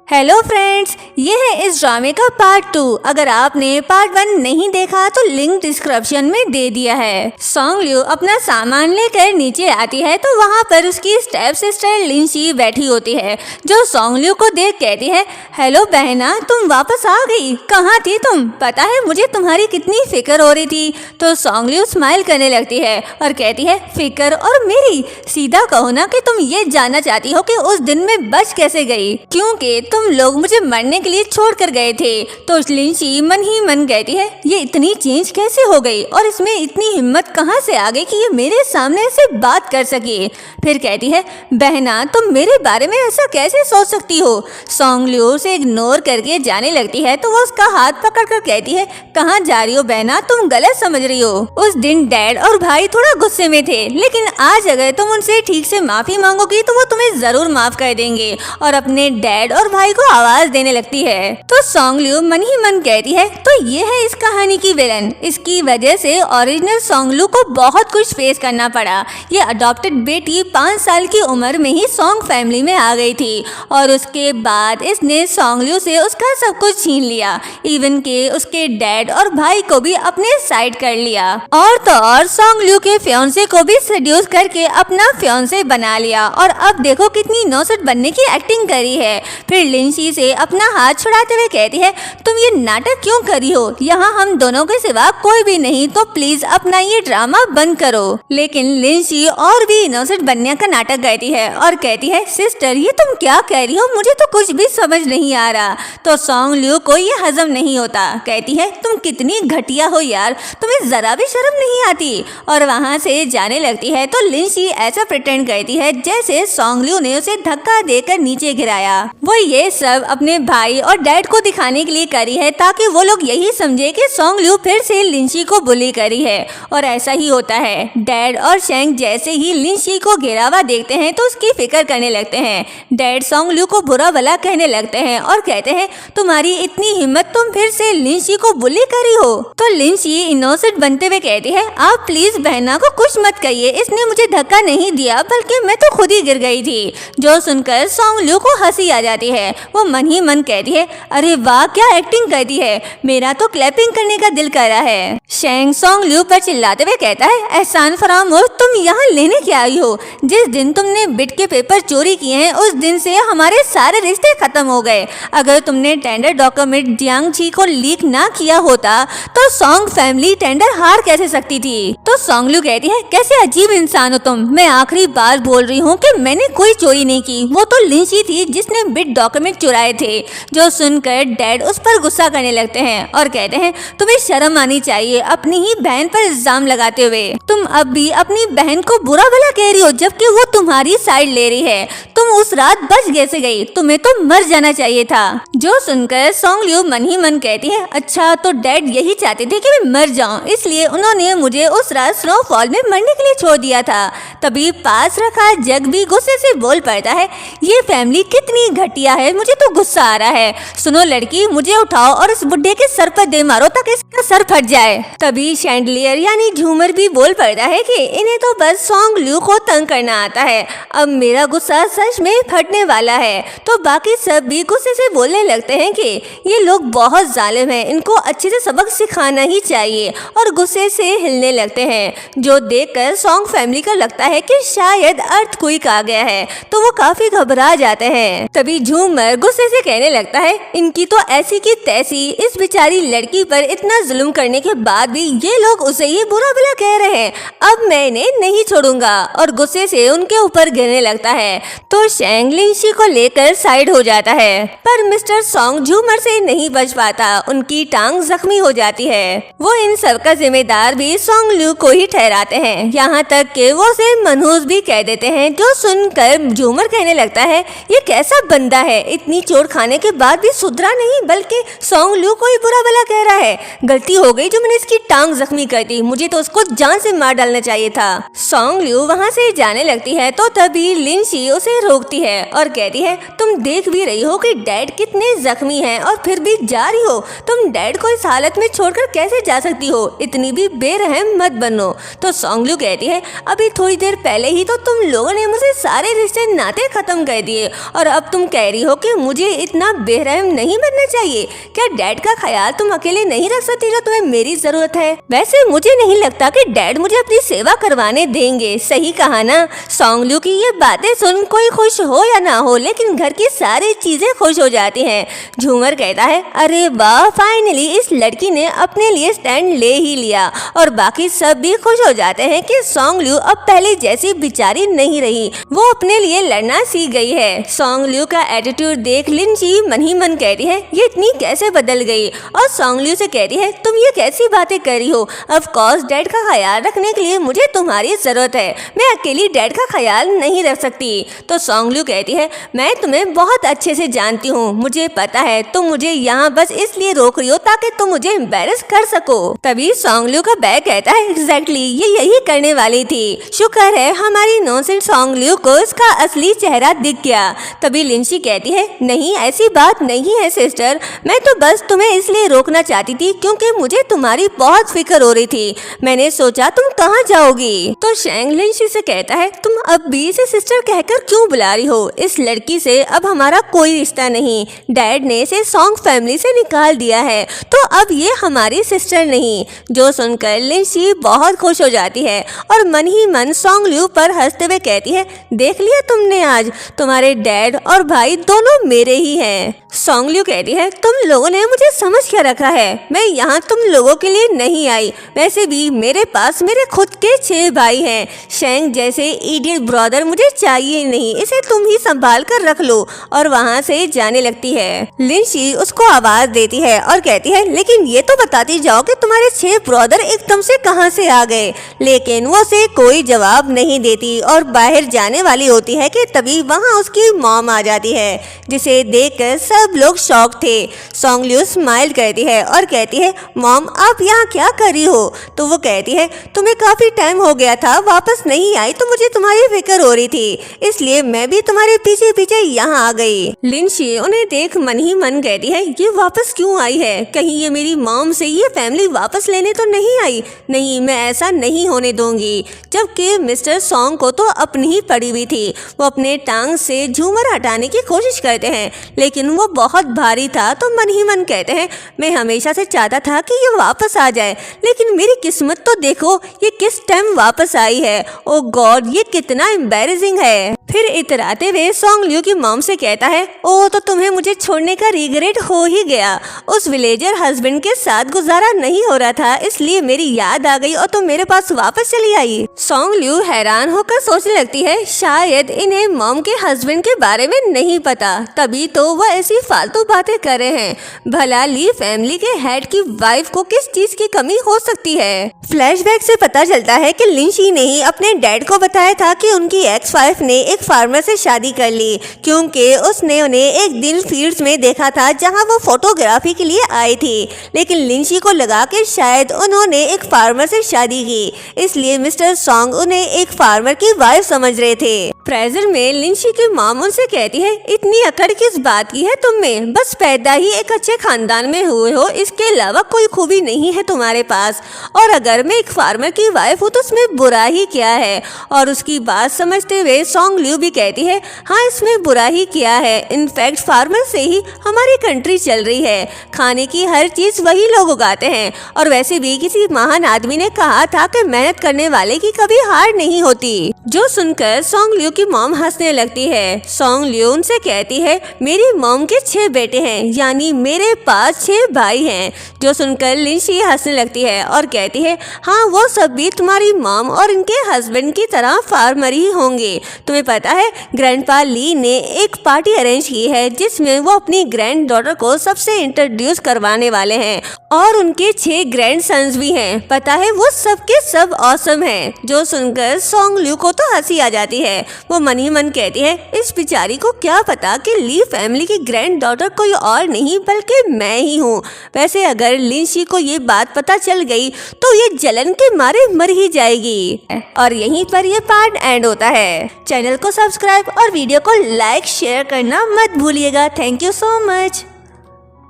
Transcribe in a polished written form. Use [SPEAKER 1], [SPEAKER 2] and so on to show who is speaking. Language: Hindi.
[SPEAKER 1] हेलो फ्रेंड्स, ये है इस ड्रामे का पार्ट 2। अगर आपने पार्ट 1 नहीं देखा तो लिंक डिस्क्रिप्शन में दे दिया है। सॉन्ग लियो अपना सामान लेकर नीचे आती है तो वहाँ पर उसकी स्टेप सिस्टर लिंशी बैठी होती है, जो सॉन्ग लियो को देख कहती है, हेलो बहना, तुम वापस आ गई, कहाँ थी तुम? पता है मुझे तुम्हारी कितनी फिक्र हो रही थी। तो सॉन्ग लियो स्माइल करने लगती है और कहती है, फिक्र और मेरी? सीधा कहो ना कि तुम ये जानना चाहती हो कि उस दिन में बच कैसे गई, क्योंकि तुम लोग मुझे मरने के लिए छोड़ कर गए थे। तो लिंशी मन ही मन कहती है, ये इतनी चेंज कैसे हो गई और इसमें इतनी हिम्मत कहाँ से आ गई कि ये मेरे सामने से बात कर सके। फिर कहती है, बहना तुम मेरे बारे में ऐसा कैसे सोच सकती हो? सॉन्ग लियो से इग्नोर करके जाने लगती है तो वो उसका हाथ पकड़ कर कहती है, कहाँ जा रही हो बहना, तुम गलत समझ रही हो। उस दिन डैड और भाई थोड़ा गुस्से में थे, लेकिन आज अगर तुम उनसे ठीक से माफी मांगोगी तो वो तुम्हें जरूर माफ कर देंगे। और अपने डैड और भाई को आवाज देने लगती है। तो सॉन्ग लियो मन ही मन कहती है, तो ये है इस कहानी की विलन। इसकी वजह से ओरिजिनल सॉन्ग लियो को बहुत कुछ फेस करना पड़ा। ये अडॉप्टेड बेटी 5 साल की उम्र में ही सॉन्ग फैमिली में आ गई थी और उसके बाद इसने सॉन्ग लियो से उसका सब कुछ छीन लिया, इवन के उसके डैड और भाई को भी अपने साइड कर लिया। और तो और सॉन्ग लियो के फियांसे को भी सेड्यूस करके अपना फियांसे बना लिया। और अब देखो कितनी नौसट बनने की एक्टिंग करी है। फिर लिंशी से अपना हाथ छुड़ाते हुए कहती है, तुम ये नाटक क्यों करी हो? यहाँ हम दोनों के सिवा कोई भी नहीं, तो प्लीज अपना ये ड्रामा बंद करो। लेकिन लिंशी और भी इनोसेंट बनने का नाटक करती है और कहती है, सिस्टर ये तुम क्या कह रही हो? मुझे तो कुछ भी समझ नहीं आ रहा। तो सॉन्ग लियो को ये हजम नहीं होता, कहती है, तुम कितनी घटिया हो यार, तुम्हें जरा भी शर्म नहीं आती। और वहाँ से जाने लगती है तो लिंशी ऐसा प्रिटेंड करती है जैसे सॉन्ग लियो ने उसे धक्का देकर नीचे गिराया। वो ये सब अपने भाई और डैड को दिखाने के लिए करी है ताकि वो लोग यही समझे कि सॉन्ग लियो फिर से लिंशी को बुली करी है। और ऐसा ही होता है। डैड और शेंग जैसे ही लिंशी को गिरा हुआ देखते हैं तो उसकी फिक्र करने लगते हैं। डैड सॉन्ग लियो को बुरा भला कहने लगते हैं और कहते हैं, तुम्हारी इतनी हिम्मत, तुम फिर से लिंशी को बुली करी हो? तो लिंशी इनोसेंट बनते हुए कहती है, आप प्लीज बहना को कुछ मत कहिए, इसने मुझे धक्का नहीं दिया बल्कि मैं तो खुद ही गिर गई थी। जो सुनकर सॉन्ग लियो को हंसी आ जाती है। वो मन ही मन कहती है, अरे वाह क्या एक्टिंग करती है, मेरा तो क्लैपिंग करने का दिल कर रहा है। शेंग सॉन्ग लियो पर चिल्लाते हुए कहता है, एहसान फरामोश, तुम यहाँ लेने क्या आई हो? जिस दिन तुमने बिट के पेपर चोरी किए हैं उस दिन से हमारे सारे रिश्ते खत्म हो गए। अगर तुमने टेंडर डॉक्यूमेंट जियांग छी को लीक ना किया होता तो सॉन्ग फैमिली टेंडर हार कैसे सकती थी? तो सॉन्ग लियो कहती है, कैसे अजीब इंसान हो तुम, मैं आखिरी बार बोल रही हूँ कि मैंने कोई चोरी नहीं की, वो तो लिंशी थी जिसने बिट डॉक्यूमेंट चुराए थे। जो सुनकर डैड उस पर गुस्सा करने लगते हैं और कहते हैं, तुम्हें शर्म आनी चाहिए अपनी ही बहन पर इल्जाम लगाते हुए। तुम अब भी अपनी बहन को बुरा भला कह रही हो जबकि वो तुम्हारी साइड ले रही है। तुम उस रात बच कैसे गई? तुम्हें तो मर जाना चाहिए था। जो सुनकर सॉन्ग लियो मन ही मन कहती है, अच्छा तो डैड यही चाहते थे कि मैं मर जाऊं, इसलिए उन्होंने मुझे उस रात स्नोफॉल में मरने के लिए छोड़ दिया था। तभी पास रखा जग भी गुस्से से बोल पड़ता है, ये फैमिली कितनी घटिया है, मुझे तो गुस्सा आ रहा है। सुनो लड़की, मुझे उठाओ और इस बुड्ढे के सर पर दे मारो ताकि इसका सर फट जाए। तभी शैंडलियर यानी झूमर भी बोल पड़ता है कि इन्हें तो बस सॉन्ग लियो को तंग करना आता है, अब मेरा गुस्सा सच में फटने वाला है। तो बाकी सब भी गुस्से से बोलने लगते हैं कि ये लोग बहुत जालिम हैं, इनको अच्छे से सबक सिखाना ही चाहिए, और गुस्से से हिलने लगते हैं। जो देखकर सॉन्ग फैमिली को लगता है कि शायद अर्थक्वेक आ गया है, तो वो काफी घबरा जाते हैं। तभी झूमर गुस्से से कहने लगता है, इनकी तो ऐसी की तैसी, इस बेचारी लड़की पर इतना जुल्म करने के बाद भी ये लोग उसे ही बुरा भला कह रहे हैं, अब मैं इन्हें नहीं छोड़ूंगा। और गुस्से से उनके ऊपर गिरने लगता है। तो शेंग लिंशी को लेकर साइड हो जाता है, पर मिस्टर सॉन्ग झूमर से नहीं बच पाता, उनकी टांग जख्मी हो जाती है। वो इन सब का जिम्मेदार भी सॉन्ग लियो को ही ठहराते हैं, यहाँ तक कि वो उसे मनहूस भी कह देते हैं। जो सुनकर झूमर कहने लगता है, ये कैसा बंदा है, इतनी चोट खाने के बाद भी सुधरा नहीं बल्कि सॉन्ग लियो को ही बुरा भला कह रहा है। गलती हो गई जो मैंने इसकी टांग जख्मी कर दी, मुझे तो उसको जान से मार डालना चाहिए था। सॉन्ग लियो वहाँ से जाने लगती है तो तभी लिंशी उसे रोकती है और कहती है, तुम देख भी रही हो कि डैड कितने इतने जख्मी हैं और फिर भी जा रही हो। तुम डैड को इस हालत में छोड़कर कैसे जा सकती हो? इतनी भी बेरहम मत बनो। तो सोंगल्यू कहती है, अभी थोड़ी देर पहले ही तो तुम लोगों ने मुझे सारे रिश्ते नाते खत्म कर दिए और अब तुम कह रही हो कि मुझे इतना बेरहम नहीं बनना चाहिए। क्या डैड का ख्याल तुम अकेले नहीं रख सकती जो तुम्हें मेरी जरूरत है? वैसे मुझे नहीं लगता कि डैड मुझे अपनी सेवा करवाने देंगे। सही कहा ना? सोंगल्यू की ये बातें सुन कोई खुश हो या ना हो, लेकिन घर की सारी चीजें खुश हो जाती हैं। झूमर कहता है, अरे वाह, फाइनली इस लड़की ने अपने लिए स्टैंड ले ही लिया। और बाकी सब भी खुश हो जाते हैं कि सोंगल्यू अब पहले जैसी बेचारी नहीं रही, वो अपने लिए लड़ना सीख गई है। सोंगल्यू का एटीट्यूड देख लिनची मन ही मन कहती है, ये इतनी कैसे बदल गई? और सोंगल्यू से कहती है, तुम ये कैसी बातें कर रही हो? ऑफ कोर्स डैड का ख्याल रखने के लिए मुझे तुम्हारी जरूरत है, मैं अकेली डैड का ख्याल नहीं रख सकती। तो सोंगल्यू कहती है, मैं तुम्हें बहुत अच्छे से जानती हूँ, मुझे पता है तुम मुझे यहाँ बस इसलिए रोक रही हो ताकि तुम मुझे एम्बैरस कर सको। तभी सोंगल्यू का बैग कहता है, एग्जैक्टली ये यही करने वाली थी। शुक्र है हमारी नॉनसेंस सोंगल्यू को इसका असली चेहरा दिख गया। तभी लिंची कहती है, नहीं ऐसी बात नहीं है सिस्टर, मैं तो बस तुम्हें इसलिए रोकना चाहती थी क्योंकि मुझे तुम्हारी बहुत फिक्र हो रही थी। मैंने सोचा तुम कहाँ जाओगी। तो शैंग लिंची से कहता है, तुम अब भी इसे सिस्टर कहकर क्यों बुला रही हो? इस लड़की से अब हमारा कोई रिश्ता नहीं, डैड ने इसे सोंग फैमिली से निकाल दिया है, तो अब ये हमारी सिस्टर नहीं। जो सुनकर लिंची बहुत खुश हो जाती है और मन ही मन सोंगल्यू पर हंसते हुए कहती है, देख लिया तुमने, आज तुम्हारे डैड और भाई दोनों मेरे ही हैं। सोंगल्यू कहती है, तुम लोगों ने मुझे समझ क्या रखा है? मैं यहाँ तुम लोगों के लिए नहीं आई, वैसे भी मेरे पास मेरे खुद के 6 भाई हैं। शैंग जैसे इडियट ब्रदर मुझे चाहिए नहीं, इसे तुम ही संभाल कर रख लो। और वहाँ से जाने लगती है। लिंची उसको आवाज देती है और कहती है, लेकिन ये तो बताती जाओ कि तुम्हारे 6 ब्रदर एकदम से कहाँ से आ गए? लेकिन वो उसे कोई जवाब नहीं देती और बाहर जाने वाली होती है कि तभी वहाँ उसकी मॉम आ जाती है, जिसे देखकर सब लोग शॉक थे। सोंगल्यू स्माइल करती है और कहती है, मॉम आप यहाँ क्या कर रही हो? तो वो कहती है, तुम्हें काफी टाइम हो गया था वापस नहीं आई तो मुझे तुम्हारी फिक्र हो रही थी, इसलिए मैं भी तुम्हारे पीछे पीछे यहाँ आ गई। लिंची उन्हें देख मन ही मन कहती है, ये वापस क्यों आई है? कहीं ये मेरी मॉम से ये फैमिली वापस लेने तो नहीं आई? नहीं, मैं ऐसा नहीं होने दूंगी। जबकि मिस्टर सोंग को तो अपनी ही पड़ी हुई थी। वो अपने टांग से झूमर हटाने की कोशिश करते हैं, लेकिन वो बहुत भारी था, तो मन ही मन कहते हैं, मैं हमेशा से चाहता था कि ये वापस आ जाए, लेकिन मेरी किस्मत तो देखो, ये किस टाइम वापस आई है। ओ गॉड, ये कितना एम्बैरेसिंग है। फिर इतराते हुए सोंगल्यू की मॉम से कहता है, ओ तो तुम्हें मुझे छोड़ने का रिग्रेट हो ही गया। उस विलेजर हस्बैंड के साथ गुजारा नहीं हो रहा था, इसलिए मेरी याद आ गई और तुम मेरे पास वापस चली आई। सोंगल्यू हैरान होकर सोचने लगती है, शायद इन्हें मॉम के हस्बैंड के बारे में नहीं पता, तभी तो वह ऐसी फालतू बातें कर रहे हैं। भला ली फैमिली के हेड की वाइफ को किस चीज की कमी हो सकती है? फ्लैशबैक से पता चलता है कि लिंची ने ही अपने डैड को बताया था कि उनकी एक्स वाइफ ने एक फार्मर से शादी कर ली, क्योंकि उसने उन्हें एक दिन फील्ड्स में देखा था जहां वो फोटोग्राफी के लिए आई थी। लेकिन लिंची को लगा कि शायद उन्होंने एक फार्मर से शादी की, इसलिए मिस्टर सोंग उन्हें एक फार्मर की वाइफ समझ रहे थे। प्रेजेंट में लिंची की मॉम उनसे कहती है, इतनी अकड़ किस बात की है तुम में? बस पैदा ही एक अच्छे खानदान में हुए हो, इसके अलावा कोई खूबी नहीं है तुम्हारे पास। और अगर मैं एक फार्मर की वाइफ हूँ तो उसमें बुरा ही क्या है? और उसकी बात समझते हुए सोंगल्यू भी कहती है, हाँ इसमें बुरा ही क्या है? इनफैक्ट फार्मर से ही हमारी कंट्री चल रही है, खाने की हर चीज वही लोग उगाते हैं। और वैसे भी किसी महान आदमी ने कहा था कि मेहनत करने वाले की कभी हार नहीं होती। जो सुनकर सोंगल्यू की मॉम हंसने लगती है। सोंगल्यू उनसे कहती है, मेरी मॉम के 6 बेटे हैं, यानी मेरे पास 6 भाई हैं। जो सुनकर लिंची हंसने लगती है और कहती है, हाँ वो सब भी तुम्हारी मॉम और इनके हस्बैंड की तरह फार्मर ही होंगे। तुम्हें पता है ग्रैंडपा ली ने एक पार्टी अरेंज की है जिसमें वो अपनी ग्रैंड डॉटर को सबसे इंट्रोड्यूस करवाने वाले हैं और उनके 6 ग्रैंड सन्स भी हैं। पता है वो सब के सब ऑसम हैं। जो सुनकर सोंगल्यू को तो हंसी आ जाती है। वो मन ही मन कहती है, इस बेचारी को क्या पता कि ली फैमिली की ग्रैंड डॉटर कोई और नहीं बल्कि मैं ही हूँ। वैसे अगर लिंची को ये बात पता चल गई तो ये जलन के मारे मर ही जाएगी। और यहीं पर ये पार्ट एंड होता है। चैनल को सब्सक्राइब और वीडियो को लाइक शेयर करना मत भूलिएगा। Thank you so much.